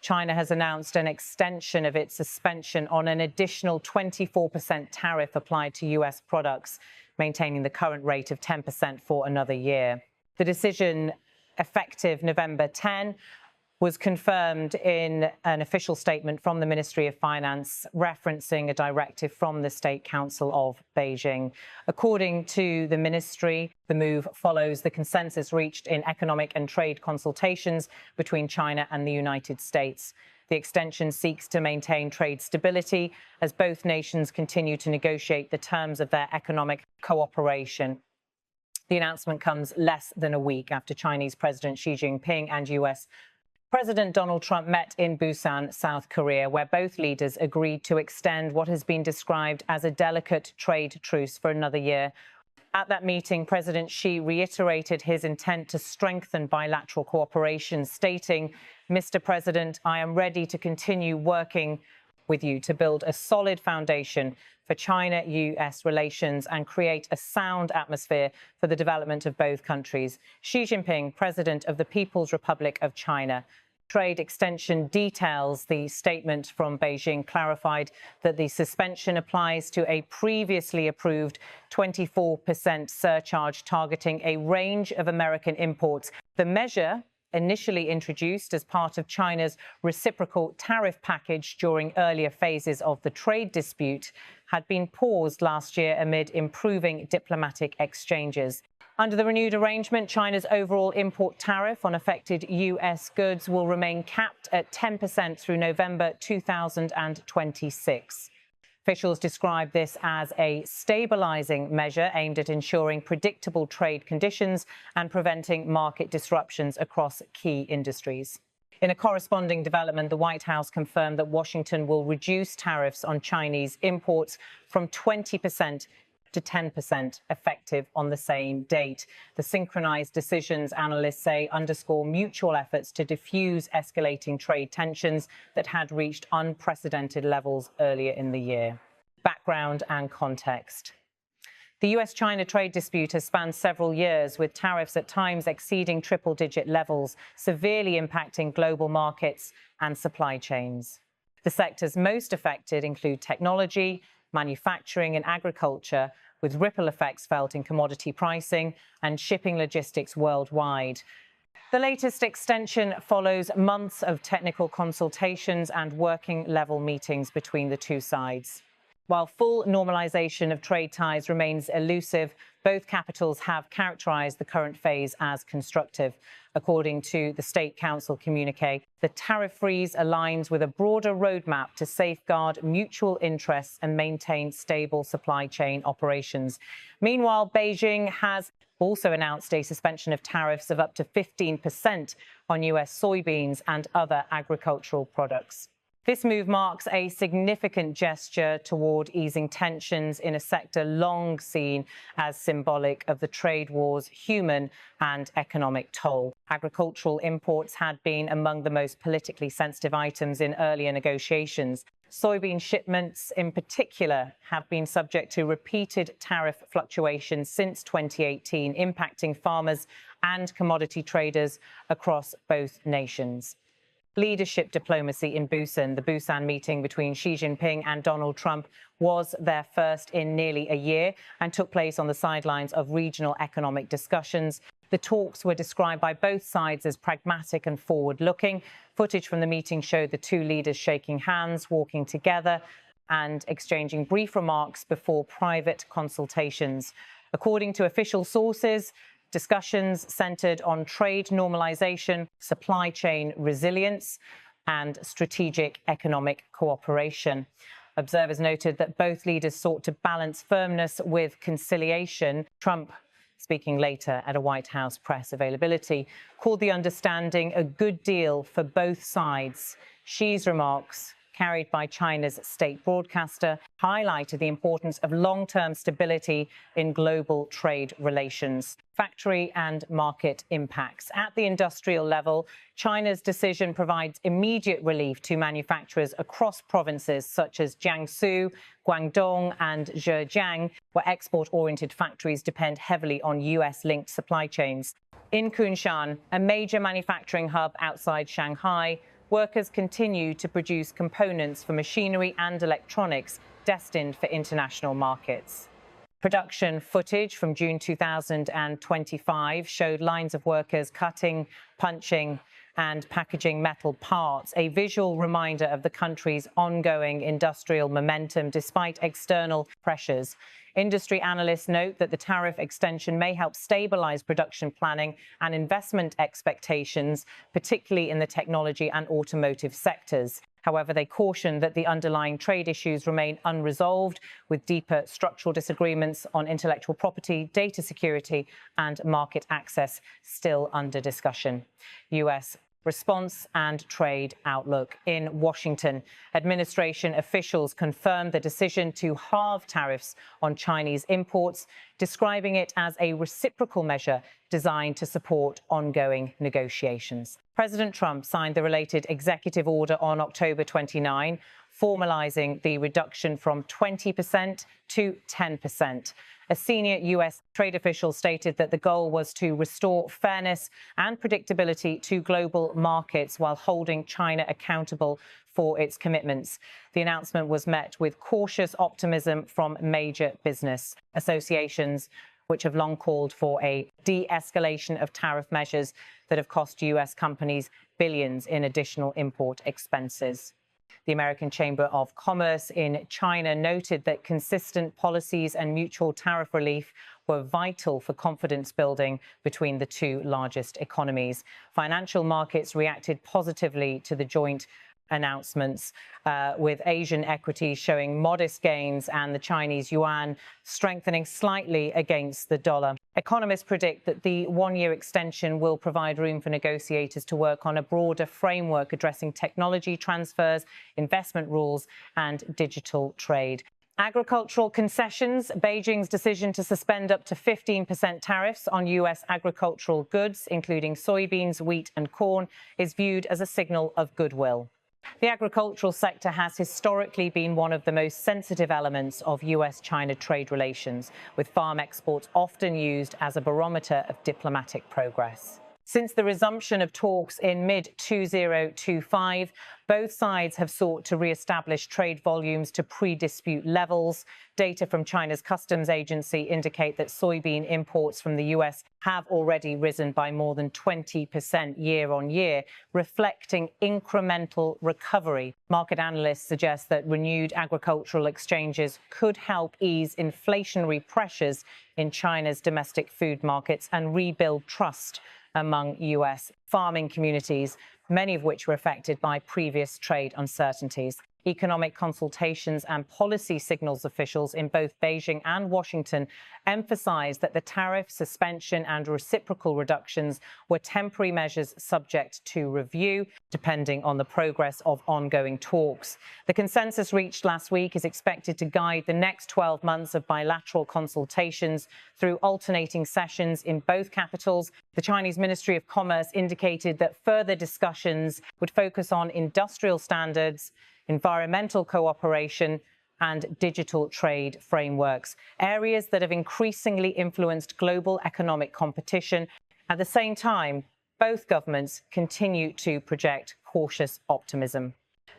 China has announced an extension of its suspension on an additional 24% tariff applied to US products, maintaining the current rate of 10% for another year. The decision, effective November 10, was confirmed in an official statement from the Ministry of Finance, referencing a directive from the State Council of Beijing. According to the ministry, the move follows the consensus reached in economic and trade consultations between China and the United States. The extension seeks to maintain trade stability as both nations continue to negotiate the terms of their economic cooperation. The announcement comes less than a week after Chinese President Xi Jinping and US President Donald Trump met in Busan, South Korea, where both leaders agreed to extend what has been described as a delicate trade truce for another year. At that meeting, President Xi reiterated his intent to strengthen bilateral cooperation, stating, "Mr. President, I am ready to continue working with you to build a solid foundation for China-US relations and create a sound atmosphere for the development of both countries." Xi Jinping, President of the People's Republic of China. Trade extension details. The statement from Beijing clarified that the suspension applies to a previously approved 24% surcharge targeting a range of American imports. The measure, initially introduced as part of China's reciprocal tariff package during earlier phases of the trade dispute, had been paused last year amid improving diplomatic exchanges. Under the renewed arrangement, China's overall import tariff on affected US goods will remain capped at 10% through November 2026. Officials describe this as a stabilizing measure aimed at ensuring predictable trade conditions and preventing market disruptions across key industries. In a corresponding development, the White House confirmed that Washington will reduce tariffs on Chinese imports from 20% to 10% effective on the same date. The synchronized decisions, analysts say, underscore mutual efforts to diffuse escalating trade tensions that had reached unprecedented levels earlier in the year. Background and context. The US-China trade dispute has spanned several years, with tariffs at times exceeding triple-digit levels, severely impacting global markets and supply chains. The sectors most affected include technology, manufacturing and agriculture, with ripple effects felt in commodity pricing and shipping logistics worldwide. The latest extension follows months of technical consultations and working-level meetings between the two sides. While full normalization of trade ties remains elusive, both capitals have characterized the current phase as constructive. According to the State Council communiqué, the tariff freeze aligns with a broader roadmap to safeguard mutual interests and maintain stable supply chain operations. Meanwhile, Beijing has also announced a suspension of tariffs of up to 15% on US soybeans and other agricultural products. This move marks a significant gesture toward easing tensions in a sector long seen as symbolic of the trade war's human and economic toll. Agricultural imports had been among the most politically sensitive items in earlier negotiations. Soybean shipments, in particular, have been subject to repeated tariff fluctuations since 2018, impacting farmers and commodity traders across both nations. Leadership diplomacy in Busan. The Busan meeting between Xi Jinping and Donald Trump was their first in nearly a year and took place on the sidelines of regional economic discussions. The talks were described by both sides as pragmatic and forward-looking. Footage from the meeting showed the two leaders shaking hands, walking together, and exchanging brief remarks before private consultations. According to official sources, discussions centered on trade normalization, supply chain resilience, and strategic economic cooperation. Observers noted that both leaders sought to balance firmness with conciliation. Trump, speaking later at a White House press availability, called the understanding a good deal for both sides. Xi's remarks, carried by China's state broadcaster, highlighted the importance of long-term stability in global trade relations. Factory and market impacts. At the industrial level, China's decision provides immediate relief to manufacturers across provinces such as Jiangsu, Guangdong, and Zhejiang, where export-oriented factories depend heavily on US-linked supply chains. In Kunshan, a major manufacturing hub outside Shanghai, workers continue to produce components for machinery and electronics destined for international markets. Production footage from June 2025 showed lines of workers cutting, punching, and packaging metal parts, a visual reminder of the country's ongoing industrial momentum despite external pressures. Industry analysts note that the tariff extension may help stabilize production planning and investment expectations, particularly in the technology and automotive sectors. However, they caution that the underlying trade issues remain unresolved, with deeper structural disagreements on intellectual property, data security, and market access still under discussion. U.S. response and trade outlook. In Washington, administration officials confirmed the decision to halve tariffs on Chinese imports, describing it as a reciprocal measure designed to support ongoing negotiations. President Trump signed the related executive order on October 29, formalizing the reduction from 20% to 10%. A senior U.S. trade official stated that the goal was to restore fairness and predictability to global markets while holding China accountable for its commitments. The announcement was met with cautious optimism from major business associations, which have long called for a de-escalation of tariff measures that have cost U.S. companies billions in additional import expenses. The American Chamber of Commerce in China noted that consistent policies and mutual tariff relief were vital for confidence building between the two largest economies. Financial markets reacted positively to the joint announcements, with Asian equities showing modest gains and the Chinese yuan strengthening slightly against the dollar. Economists predict that the one-year extension will provide room for negotiators to work on a broader framework addressing technology transfers, investment rules, and digital trade. Agricultural concessions. Beijing's decision to suspend up to 15% tariffs on U.S. agricultural goods, including soybeans, wheat, and corn, is viewed as a signal of goodwill. The agricultural sector has historically been one of the most sensitive elements of U.S.-China trade relations, with farm exports often used as a barometer of diplomatic progress. Since the resumption of talks in mid-2025, both sides have sought to re-establish trade volumes to pre-dispute levels. Data from China's customs agency indicate that soybean imports from the U.S. have already risen by more than 20% year-on-year, reflecting incremental recovery. Market analysts suggest that renewed agricultural exchanges could help ease inflationary pressures in China's domestic food markets and rebuild trust among U.S. farming communities, many of which were affected by previous trade uncertainties. Economic consultations and policy signals officials in both Beijing and Washington emphasized that the tariff suspension and reciprocal reductions were temporary measures subject to review, depending on the progress of ongoing talks. The consensus reached last week is expected to guide the next 12 months of bilateral consultations through alternating sessions in both capitals. The Chinese Ministry of Commerce indicated that further discussions would focus on industrial standards, environmental cooperation, and digital trade frameworks, areas that have increasingly influenced global economic competition. At the same time, both governments continue to project cautious optimism.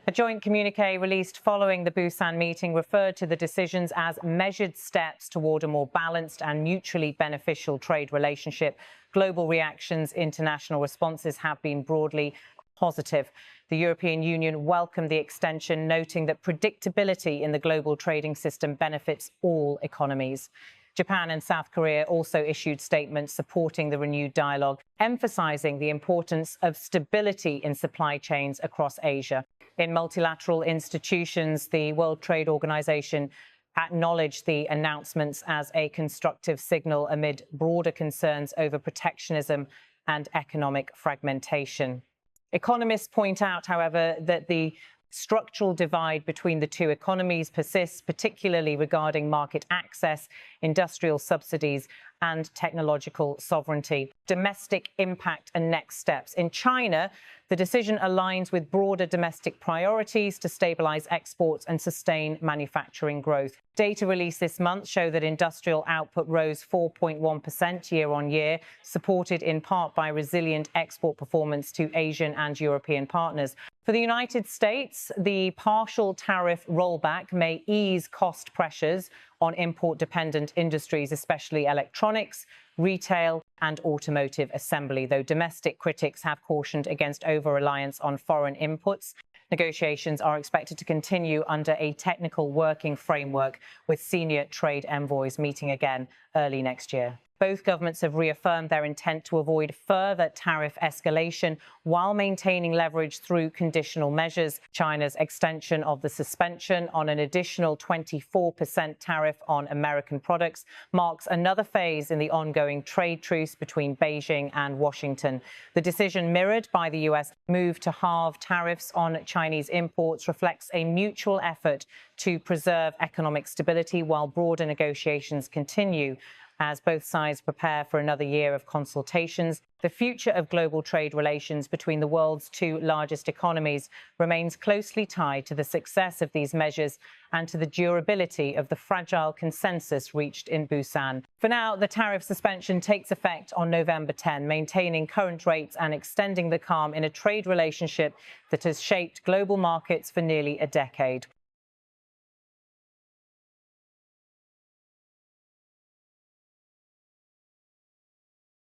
A joint communiqué released following the Busan meeting referred to the decisions as measured steps toward a more balanced and mutually beneficial trade relationship. Global reactions, international responses have been broadly positive. The European Union welcomed the extension, noting that predictability in the global trading system benefits all economies. Japan and South Korea also issued statements supporting the renewed dialogue, emphasizing the importance of stability in supply chains across Asia. In multilateral institutions, the World Trade Organization acknowledged the announcements as a constructive signal amid broader concerns over protectionism and economic fragmentation. Economists point out, however, that the structural divide between the two economies persists, particularly regarding market access, industrial subsidies, and technological sovereignty. Domestic impact and next steps. In China, the decision aligns with broader domestic priorities to stabilize exports and sustain manufacturing growth. Data released this month show that industrial output rose 4.1% year-on-year, supported in part by resilient export performance to Asian and European partners. For the United States, the partial tariff rollback may ease cost pressures on import-dependent industries, especially electronics, retail and automotive assembly, though domestic critics have cautioned against over-reliance on foreign inputs. Negotiations are expected to continue under a technical working framework, with senior trade envoys meeting again early next year. Both governments have reaffirmed their intent to avoid further tariff escalation while maintaining leverage through conditional measures. China's extension of the suspension on an additional 24% tariff on American products marks another phase in the ongoing trade truce between Beijing and Washington. The decision, mirrored by the US move to halve tariffs on Chinese imports, reflects a mutual effort to preserve economic stability while broader negotiations continue. As both sides prepare for another year of consultations, the future of global trade relations between the world's two largest economies remains closely tied to the success of these measures and to the durability of the fragile consensus reached in Busan. For now, the tariff suspension takes effect on November 10, maintaining current rates and extending the calm in a trade relationship that has shaped global markets for nearly a decade.